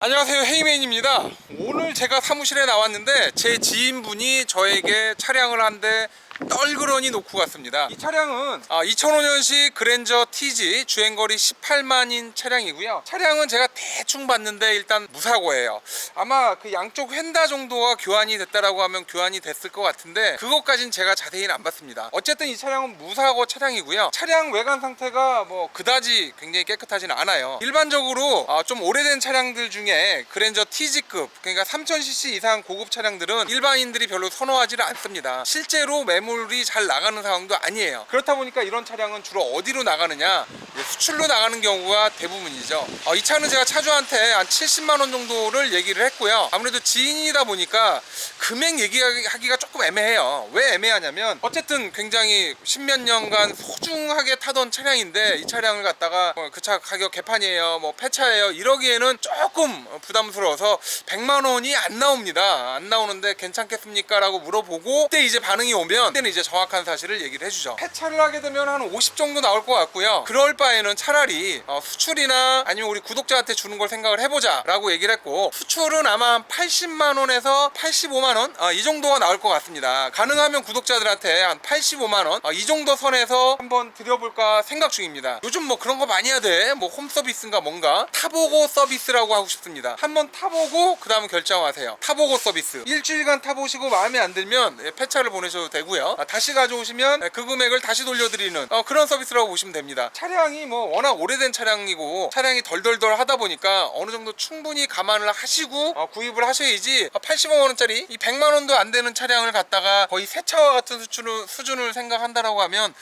안녕하세요, 헤이맨입니다. 오늘 제가 사무실에 나왔는데 제 지인분이 저에게 차량을 한 대 떨그러니 놓고 갔습니다. 이 차량은 2005년식 그랜저 TG 주행거리 18만인 차량이고요. 차량은 제가 대충 봤는데 일단 무사고예요. 아마 그 양쪽 휀다 정도가 교환이 됐다라고 하면 교환이 됐을 것 같은데 그것까진 제가 자세히는 안 봤습니다. 어쨌든 이 차량은 무사고 차량이고요. 차량 외관 상태가 뭐 그다지 굉장히 깨끗하진 않아요. 일반적으로 좀 오래된 차량들 중에 그랜저 TG급, 그러니까 3000cc 이상 고급 차량들은 일반인들이 별로 선호하지는 않습니다. 실제로 매물이 잘 나가는 상황도 아니에요. 그렇다 보니까 이런 차량은 주로 어디로 나가느냐, 수출로 나가는 경우가 대부분이죠. 이 차는 제가 차주한테 한 70만원 정도를 얘기를 했고요. 아무래도 지인이다 보니까 금액 얘기하기가 조금 애매해요. 왜 애매하냐면 어쨌든 굉장히 십몇 년간 소중하게 타던 차량인데 이 차량을 갖다가 그 차 가격 개판이에요, 뭐 폐차예요 이러기에는 조금 부담스러워서 100만원이 안 나옵니다. 안 나오는데 괜찮겠습니까? 라고 물어보고 그때 이제 반응이 오면 그때는 이제 정확한 사실을 얘기를 해주죠. 폐차를 하게 되면 한 50 정도 나올 것 같고요. 그럴 바에는 차라리 수출이나 아니면 우리 구독자한테 주는 걸 생각을 해보자 라고 얘기를 했고, 수출은 아마 한 80만원에서 85만원 이 정도가 나올 것 같습니다. 가능하면 구독자들한테 한 85만원 이 정도 선에서 한번 드려볼까 생각 중입니다. 요즘 뭐 그런 거 많이 해야 돼. 뭐 홈 서비스인가 뭔가 타보고 서비스라고 하고 싶습니다. 한번 타보고 그 다음 결정하세요. 타보고 서비스 일주일간 타보시고 마음에 안 들면 폐차를 보내셔도 되고요. 다시 가져오시면 그 금액을 다시 돌려드리는 그런 서비스라고 보시면 됩니다. 차량이 뭐 워낙 오래된 차량이고 차량이 덜덜덜 하다 보니까 어느 정도 충분히 감안을 하시고 구입을 하셔야지 85만원짜리 이 100만원도 안 되는 차량을 갖다가 거의 새 차와 같은 수준을 생각한다라고 하면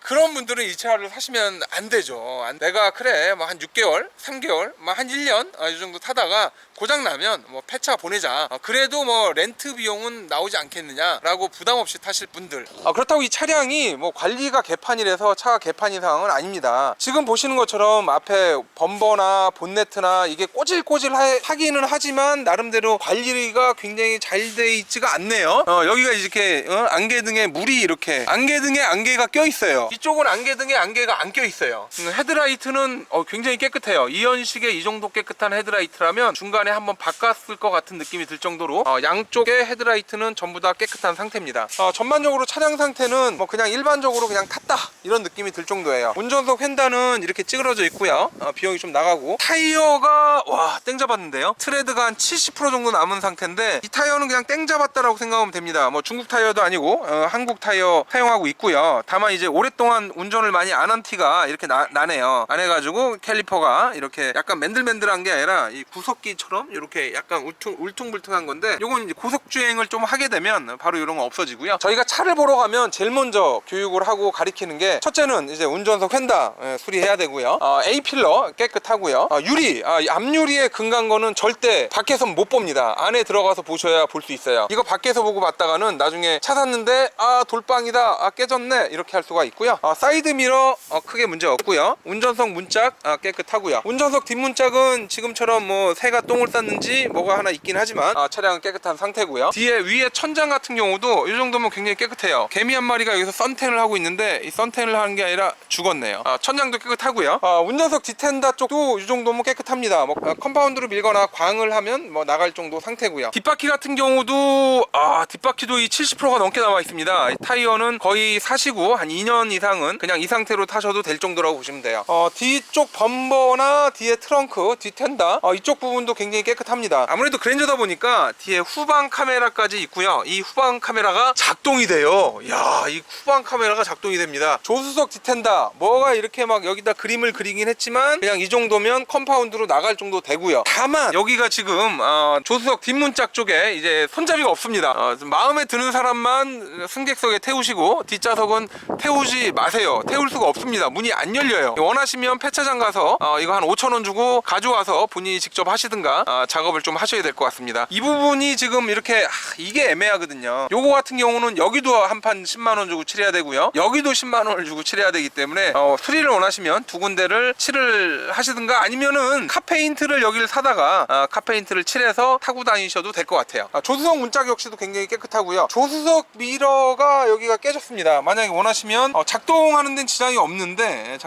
그런 분들은 이 차를 사시면 안 되죠. 내가 그래 뭐 한 6개월, 3개월, 뭐 한 1년 이 정도 타다가 고장 나면 뭐 폐차 보내자. 그래도 뭐 렌트 비용은 나오지 않겠느냐라고 부담 없이 타실 분들. 그렇다고 이 차량이 뭐 관리가 개판이라서 차가 개판인 상황은 아닙니다. 지금 보시는 것처럼 앞에 범버나 본네트나 이게 꼬질꼬질 하기는 하지만 나름대로 관리가 굉장히 잘 돼 있지가 않네요. 여기가 이렇게 안개등에 물이 이렇게 안개등에 안개가 껴 있어요. 이쪽은 안개등에 안개가 안 껴 있어요. 헤드라이트는 굉장히 깨끗해요. 이연식의 이 정도 깨끗한 헤드라이트라면 중간에 한번 바꿨을 것 같은 느낌이 들 정도로 양쪽의 헤드라이트는 전부 다 깨끗한 상태입니다. 전반적으로 차량 상태는 뭐 그냥 일반적으로 그냥 탔다 이런 느낌이 들 정도예요. 운전석 휀다는 이렇게 찌그러져 있고요. 비용이 좀 나가고 타이어가 땡 잡았는데요. 트레드가 한 70% 정도 남은 상태인데 이 타이어는 그냥 땡 잡았다라고 생각하면 됩니다. 뭐 중국 타이어도 아니고 한국 타이어 사용하고 있고요. 다만 이제 오랫동안 운전을 많이 안 한 티가 이렇게 나네요. 안 해가지고 캘리퍼가 이렇게 약간 맨들맨들한 게 아니라 이 구석기처럼 이렇게 약간 울퉁불퉁한 건데, 요건 이제 고속주행을 좀 하게 되면 바로 이런 거 없어지고요. 저희가 차를 보러 가면 제일 먼저 교육을 하고 가리키는 게, 첫째는 이제 운전석 휀다 수리해야 되고요. A필러 깨끗하고요. 유리, 앞유리에 금간 거는 절대 밖에서 못 봅니다. 안에 들어가서 보셔야 볼 수 있어요. 이거 밖에서 보고 봤다가는 나중에 차 샀는데 돌빵이다, 깨졌네 이렇게 할 수가 있고요. 사이드 미러 크게 문제 없고요. 운전석 문짝 깨끗하고요. 운전석 뒷문짝은 지금처럼 뭐 새가 똥을 쌌는지 뭐가 하나 있긴 하지만 차량은 깨끗한 상태고요. 위에 천장 같은 경우도 이 정도면 굉장히 깨끗해요. 개미 한 마리가 여기서 선텐을 하고 있는데 이 선텐을 하는 게 아니라 죽었네요. 천장도 깨끗하고요. 운전석 뒷텐다 쪽도 이 정도면 깨끗합니다. 뭐 컴파운드로 밀거나 광을 하면 뭐 나갈 정도 상태고요. 뒷바퀴 같은 경우도 뒷바퀴도 이 70%가 넘게 남아 있습니다. 이 타이어는 거의 사시고 한 2년 이상은 그냥 이 상태로 타셔도 될 정도라고 보시면 돼요. 뒤쪽 범버나 뒤에 트렁크, 뒷텐다 이쪽 부분도 굉장히 깨끗합니다. 아무래도 그랜저다 보니까 뒤에 후방 카메라까지 있고요. 이 후방 카메라가 작동이 돼요. 이 후방 카메라가 작동이 됩니다. 조수석 뒷텐다 뭐가 이렇게 막 여기다 그림을 그리긴 했지만 그냥 이 정도면 컴파운드로 나갈 정도 되고요. 다만 여기가 지금 조수석 뒷문짝 쪽에 이제 손잡이가 없습니다. 마음에 드는 사람만 승객석에 태우시고 뒷좌석은 태우지 마세요. 태울 수가 없습니다. 문이 안 열려요. 원하시면 폐차장 가서 이거 한 5,000원 주고 가져와서 본인이 직접 하시든가 작업을 좀 하셔야 될 것 같습니다. 이 부분이 지금 이렇게 이게 애매하거든요. 요거 같은 경우는 여기도 한 판 10만원 주고 칠해야 되고요. 여기도 10만원을 주고 칠해야 되기 때문에 수리를 원하시면 두 군데를 칠을 하시든가 아니면은 카페인트를 여기를 사다가 카페인트를 칠해서 타고 다니셔도 될 것 같아요. 조수석 문짝 역시도 굉장히 깨끗하고요. 조수석 미러가 여기가 깨졌습니다. 만약에 원하시면 작동하는 데는 지장이 없는데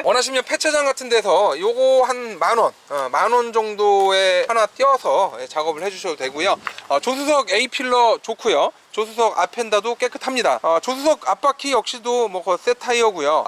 원하시면 폐차장 같은 데서 요거 한 만원 정도에 하나 띄워서 작업을 해주셔도 되고요. 조수석 A필러 좋고요. 조수석 앞펜다도 깨끗합니다. 조수석 앞바퀴 역시도 뭐 새 타이어고요.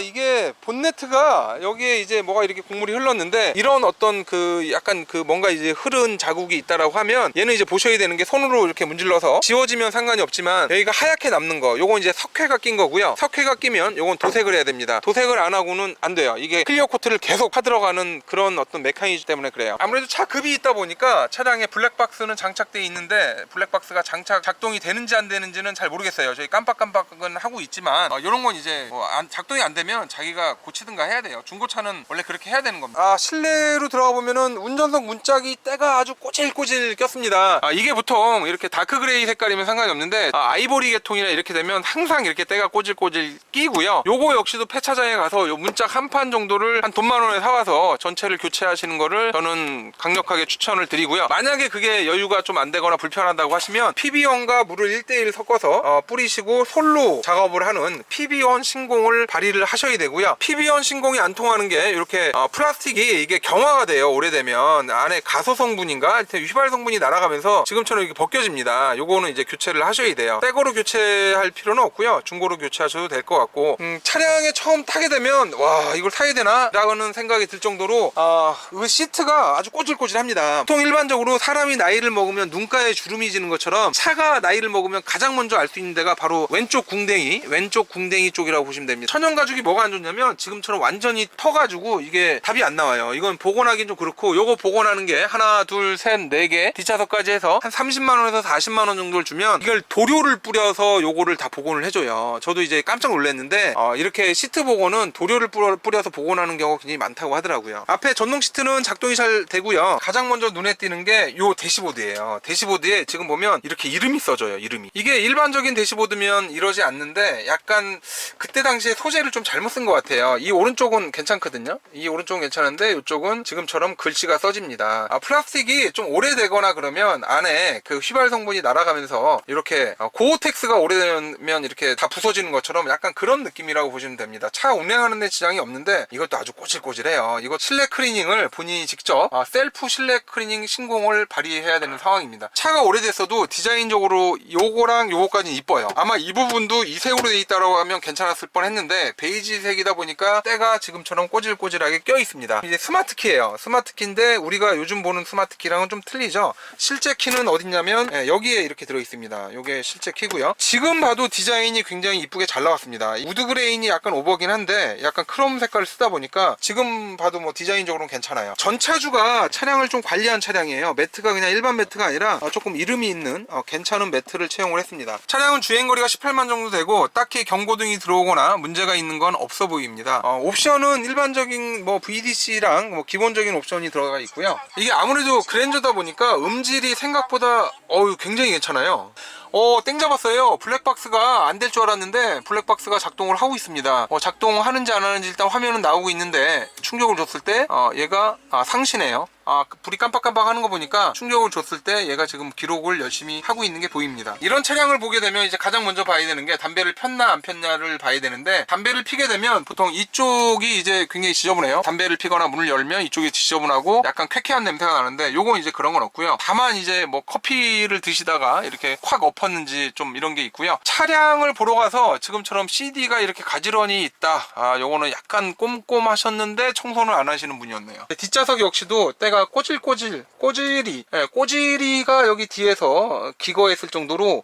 이게 본네트가 여기에 이제 뭐가 이렇게 곡물이 흘렀는데 이런 어떤 그 약간 그 뭔가 이제 흐른 자국이 있다라고 하면 얘는 이제 보셔야 되는 게 손으로 이렇게 문질러서 지워지면 상관이 없지만 여기가 하얗게 남는 거 요건 이제 석회가 낀 거고요. 석회가 끼면 요건 도색을 해야 됩니다. 도색을 안 하고는 안 돼요. 이게 클리어 코트를 계속 파들어가는 그런 어떤 메커니즘 때문에 그래요. 아무래도 차 급이 있다 보니까 차량에 블랙박스는 장착되어 있는데 블랙박스가 작동이 되는지 안 되는지는 잘 모르겠어요. 저희 깜빡깜빡은 하고 있지만 이런 건 이제 작동이 안 되면 자기가 고치든가 해야 돼요. 중고차는 원래 그렇게 해야 되는 겁니다. 실내로 들어가 보면은 운전석 문짝이 때가 아주 꼬질꼬질 꼈습니다. 이게 보통 이렇게 다크 그레이 색깔이면 상관이 없는데 아이보리 계통이나 이렇게 되면 항상 이렇게 때가 꼬질꼬질 끼고요. 요거 역시도 폐차장에 가서 요 문짝 한 판 정도를 한 돈 만원에 사와서 전체를 교체하시는 거를 저는 강력하게 추천을 드리고요. 만약에 그게 여유가 좀 안 되거나 불편하다고 하시면 PB1과 물을 1대1 섞어서 뿌리시고 솔로 작업을 하는 PB1 신공을 발휘를 하셔야 되고요. PB1 신공이 안 통하는 게 이렇게 플라스틱이 이게 경화가 돼요. 오래되면 안에 가소 성분인가 휘발 성분이 날아가면서 지금처럼 이렇게 벗겨집니다. 요거는 이제 교체를 하셔야 돼요. 새거로 교체할 필요는 없고요. 중고로 교체하셔도 될 것 같고 차량에 처음 타게 되면 와 이걸 타야 되나? 라는 생각이 들 정도로 그 시트가 아주 꼬질꼬질합니다. 보통 일반적으로 사람이 나이를 먹으면 눈가에 주름이 지는 것처럼 차가 나이를 먹으면 가장 먼저 알 수 있는 데가 바로 왼쪽 궁뎅이 쪽이라고 보시면 됩니다. 천연 가죽이 뭐가 안 좋냐면 지금처럼 완전히 터가지고 이게 답이 안 나와요. 이건 복원하기는 좀 그렇고 요거 복원하는 게 하나 둘 셋 네 개 뒷좌석까지 해서 한 30만원에서 40만원 정도를 주면 이걸 도료를 뿌려서 요거를 다 복원을 해줘요. 저도 이제 깜짝 놀랐는데 이렇게 시트 복원은 도료를 뿌려서 복원하는 경우가 굉장히 많다고 하더라고요. 앞에 전동 시트는 작동이 잘 되고요. 가장 먼저 눈에 띄는 게 요 대시보드예요. 대시보드에 지금 보면 이렇게 이름이 써져요. 이게 일반적인 대시보드면 이러지 않는데 약간 그때 당시에 소재를 좀 잘못 쓴 것 같아요. 이 오른쪽은 괜찮거든요. 이 오른쪽은 괜찮은데 이쪽은 지금처럼 글씨가 써집니다. 플라스틱이 좀 오래되거나 그러면 안에 그 휘발 성분이 날아가면서 이렇게 고어텍스가 오래되면 이렇게 다 부서지는 것처럼 약간 그런 느낌이라고 보시면 됩니다. 차 운행하는 데 지장이 없는데 이것도 아주 꼬질꼬질해요. 이거 실내 클리닝을 본인이 직접 셀프 실내 클리닝 신공을 발휘해야 되는 상황입니다. 차가 오래됐어도 디자인적으로 요거랑 요거까지는 이뻐요. 아마 이 부분도 이색으로 돼 있다고 하면 괜찮았을 뻔 했는데 베이지색이다 보니까 때가 지금처럼 꼬질꼬질하게 껴 있습니다. 이제 스마트키예요. 스마트키인데 우리가 요즘 보는 스마트키랑은 좀 틀리죠. 실제 키는 어딨냐면 여기에 이렇게 들어 있습니다. 요게 실제 키고요. 지금 봐도 디자인이 굉장히 이쁘게 잘 나왔습니다. 우드 그레인이 약간 오버긴 한데 약간 크롬 색깔을 쓰다 보니까 지금 봐도 뭐 디자인적으로는 괜찮아요. 전차주가 차량을 좀 관리한 차량이에요. 매트가 그냥 일반 매트가 아니라 조금 이름이 있는 괜찮은 매트를 채용을 했습니다. 차량은 주행거리가 18만 정도 되고 딱히 경고등이 들어오거나 문제가 있는 건 없어 보입니다. 옵션은 일반적인 뭐 VDC랑 뭐 기본적인 옵션이 들어가 있고요. 이게 아무래도 그랜저다 보니까 음질이 생각보다 굉장히 괜찮아요. 땡 잡았어요. 블랙박스가 안 될 줄 알았는데 블랙박스가 작동을 하고 있습니다. 작동하는지 안 하는지 일단 화면은 나오고 있는데 충격을 줬을 때 얘가 상시네요. 불이 깜빡깜빡 하는 거 보니까 충격을 줬을 때 얘가 지금 기록을 열심히 하고 있는 게 보입니다. 이런 차량을 보게 되면 이제 가장 먼저 봐야 되는 게 담배를 폈나 안 폈냐를 봐야 되는데 담배를 피게 되면 보통 이쪽이 이제 굉장히 지저분해요. 담배를 피거나 문을 열면 이쪽이 지저분하고 약간 쾌쾌한 냄새가 나는데 요건 이제 그런 건 없고요. 다만 이제 뭐 커피를 드시다가 이렇게 확 엎었는지 좀 이런 게 있고요. 차량을 보러 가서 지금처럼 CD가 이렇게 가지런히 있다. 요거는 약간 꼼꼼하셨는데 청소는 안 하시는 분이었네요. 뒷좌석 역시도 때가 꼬질이가 여기 뒤에서 기거했을 정도로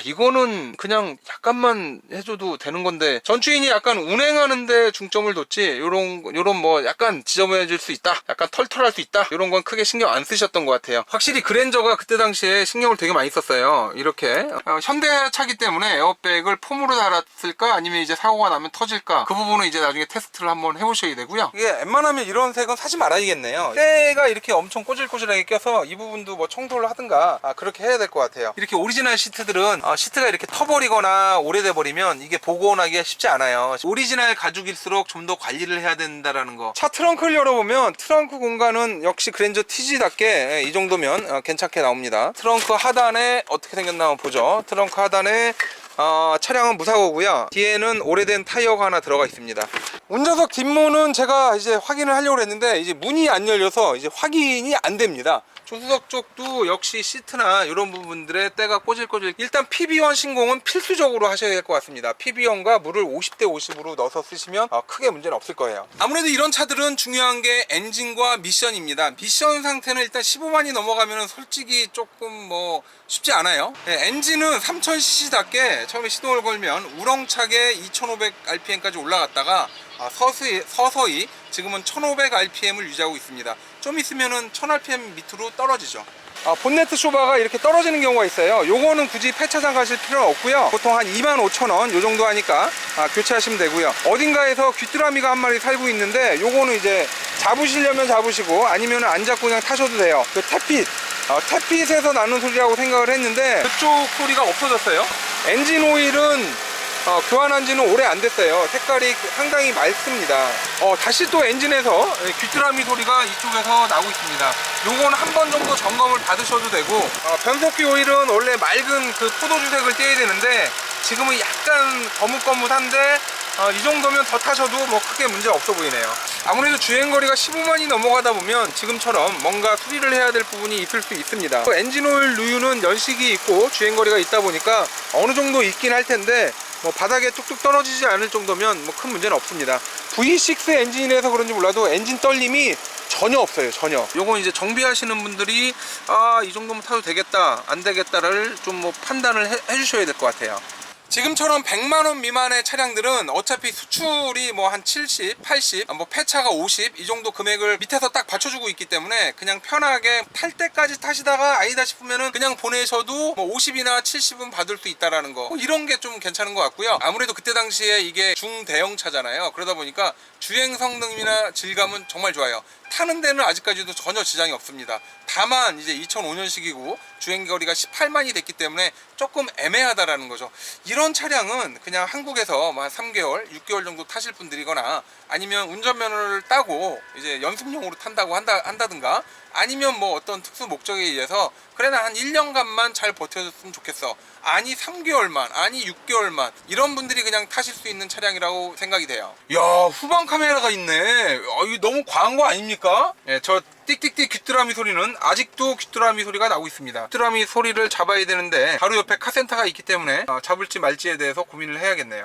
이거는 그냥 약간만 해줘도 되는 건데 전주인이 약간 운행하는데 중점을 뒀지 요런 뭐 약간 지저분해질 수 있다, 약간 털털할 수 있다, 요런 건 크게 신경 안 쓰셨던 것 같아요. 확실히 그랜저가 그때 당시에 신경을 되게 많이 썼어요. 이렇게 현대차기 때문에 에어백을 폼으로 달았을까 아니면 이제 사고가 나면 터질까, 그 부분은 이제 나중에 테스트를 한번 해보셔야 되고요. 이게 웬만하면 이런 색은 사지 말아야겠네요. 때가 이렇게 엄청 꼬질꼬질하게 껴서 이 부분도 뭐 청소를 하든가 그렇게 해야 될 것 같아요. 이렇게 오리지널 시트들은 시트가 이렇게 터버리거나 오래돼 버리면 이게 복원하기가 쉽지 않아요. 오리지널 가죽일수록 좀 더 관리를 해야 된다라는 거. 차 트렁크를 열어보면 트렁크 공간은 역시 그랜저 TG답게 이 정도면 괜찮게 나옵니다. 트렁크 하단에 어떻게 생겼나 한번 보죠. 트렁크 하단에 차량은 무사고고요. 뒤에는 오래된 타이어가 하나 들어가 있습니다. 운전석 뒷문은 제가 이제 확인을 하려고 했는데 이제 문이 안 열려서 이제 확인이 안 됩니다. 조수석 쪽도 역시 시트나 이런 부분들에 때가 꼬질꼬질. 일단 PB1 신공은 필수적으로 하셔야 될 것 같습니다. PB1과 물을 50대 50으로 넣어서 쓰시면 크게 문제는 없을 거예요. 아무래도 이런 차들은 중요한 게 엔진과 미션입니다. 미션 상태는 일단 15만이 넘어가면 솔직히 조금 뭐 쉽지 않아요. 네, 엔진은 3000cc답게 처음에 시동을 걸면 우렁차게 2500rpm까지 올라갔다가 서서히 지금은 1500rpm을 유지하고 있습니다. 좀 있으면은 1000rpm 밑으로 떨어지죠. 본네트 쇼바가 이렇게 떨어지는 경우가 있어요. 요거는 굳이 폐차장 가실 필요는 없고요. 보통 한 25,000원 요 정도 하니까 교체하시면 되고요. 어딘가에서 귀뚜라미가 한 마리 살고 있는데 요거는 이제 잡으시려면 잡으시고 아니면 안 잡고 그냥 타셔도 돼요. 그 탭핏에서 나는 소리라고 생각을 했는데 그쪽 소리가 없어졌어요. 엔진 오일은 교환한 지는 오래 안 됐어요. 색깔이 상당히 맑습니다. 다시 또 엔진에서 귀뚜라미 소리가 이쪽에서 나고 있습니다. 요건 한 번 정도 점검을 받으셔도 되고, 변속기 오일은 원래 맑은 그 포도주색을 떼야 되는데 지금은 약간 거뭇거뭇한데 이 정도면 더 타셔도 뭐 크게 문제 없어 보이네요. 아무래도 주행거리가 15만이 넘어가다 보면 지금처럼 뭔가 수리를 해야 될 부분이 있을 수 있습니다. 엔진오일 누유는 연식이 있고 주행거리가 있다 보니까 어느 정도 있긴 할 텐데 뭐 바닥에 뚝뚝 떨어지지 않을 정도면 뭐 큰 문제는 없습니다. V6 엔진이라서 그런지 몰라도 엔진 떨림이 전혀 없어요. 전혀. 요건 이제 정비하시는 분들이 이 정도면 타도 되겠다 안 되겠다를 좀 뭐 판단을 해주셔야 될 것 같아요. 지금처럼 100만원 미만의 차량들은 어차피 수출이 뭐 한 70, 80, 뭐 폐차가 50 이 정도 금액을 밑에서 딱 받쳐주고 있기 때문에 그냥 편하게 탈 때까지 타시다가 아니다 싶으면은 그냥 보내셔도 뭐 50이나 70은 받을 수 있다라는 거, 이런 게 좀 괜찮은 것 같고요. 아무래도 그때 당시에 이게 중대형 차잖아요. 그러다 보니까 주행 성능이나 질감은 정말 좋아요. 타는 데는 아직까지도 전혀 지장이 없습니다. 다만 이제 2005년식이고 주행거리가 18만이 됐기 때문에 조금 애매하다라는 거죠. 이런 차량은 그냥 한국에서 한 3개월, 6개월 정도 타실 분들이거나 아니면 운전면허를 따고 이제 연습용으로 탄다고 한다든가 아니면 뭐 어떤 특수 목적에 의해서 그래 나 한 1년간만 잘 버텨줬으면 좋겠어, 아니 3개월만, 아니 6개월만, 이런 분들이 그냥 타실 수 있는 차량이라고 생각이 돼요. 야, 후방 카메라가 있네. 이거 너무 과한 거 아닙니까? 예, 저 띡띡띡 귀뚜라미 소리는 아직도 귀뚜라미 소리가 나고 있습니다. 귀뚜라미 소리를 잡아야 되는데 바로 옆에 카센터가 있기 때문에 잡을지 말지에 대해서 고민을 해야겠네요.